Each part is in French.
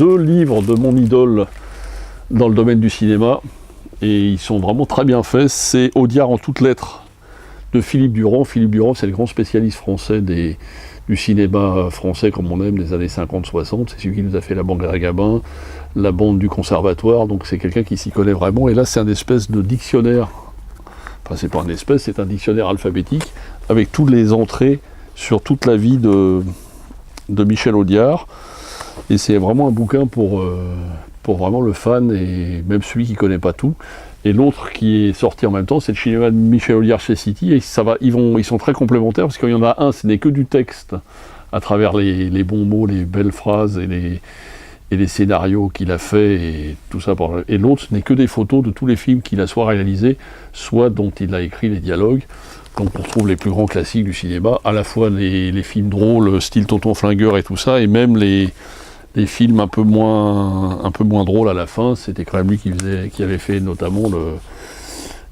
2 livres de mon idole dans le domaine du cinéma, et ils sont vraiment très bien faits. C'est Audiard en toutes lettres de Philippe Durand. Philippe Durand, c'est le grand spécialiste français du cinéma français comme on aime des années 50-60. C'est celui qui nous a fait La Bande à Gabin, La Bande du Conservatoire, donc c'est quelqu'un qui s'y connaît vraiment. Et là, c'est un espèce de dictionnaire, enfin c'est pas un espèce, c'est un dictionnaire alphabétique avec toutes les entrées sur toute la vie de Michel Audiard. Et c'est vraiment un bouquin pour vraiment le fan et même celui qui connaît pas tout. Et l'autre qui est sorti en même temps, c'est le cinéma de Michel Audiard chez City, et ils sont très complémentaires, parce qu'il y en a un, ce n'est que du texte, à travers les bons mots, les belles phrases et les scénarios qu'il a fait, et tout ça. Et l'autre, ce n'est que des photos de tous les films qu'il a soit réalisés, soit dont il a écrit les dialogues. Donc on retrouve les plus grands classiques du cinéma, à la fois les films drôles, style Tonton Flingueur et tout ça, et même les films un peu moins drôles à la fin. C'était quand même lui qui avait fait notamment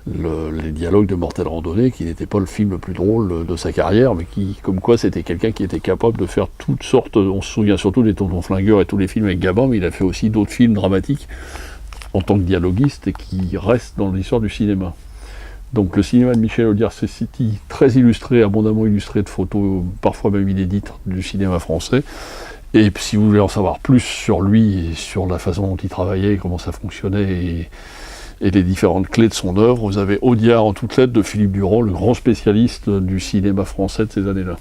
les dialogues de Mortelle Randonnée, qui n'était pas le film le plus drôle de sa carrière, mais qui, comme quoi, c'était quelqu'un qui était capable de faire toutes sortes. On se souvient surtout des Tontons Flingueurs et tous les films avec Gabin, mais il a fait aussi d'autres films dramatiques en tant que dialoguiste et qui restent dans l'histoire du cinéma. Donc le cinéma de Michel Audiard City, très illustré, abondamment illustré de photos, parfois même inédites, du cinéma français. Et si vous voulez en savoir plus sur lui et sur la façon dont il travaillait, comment ça fonctionnait et les différentes clés de son œuvre, vous avez Audiard en toutes lettres de Philippe Durand, le grand spécialiste du cinéma français de ces années-là.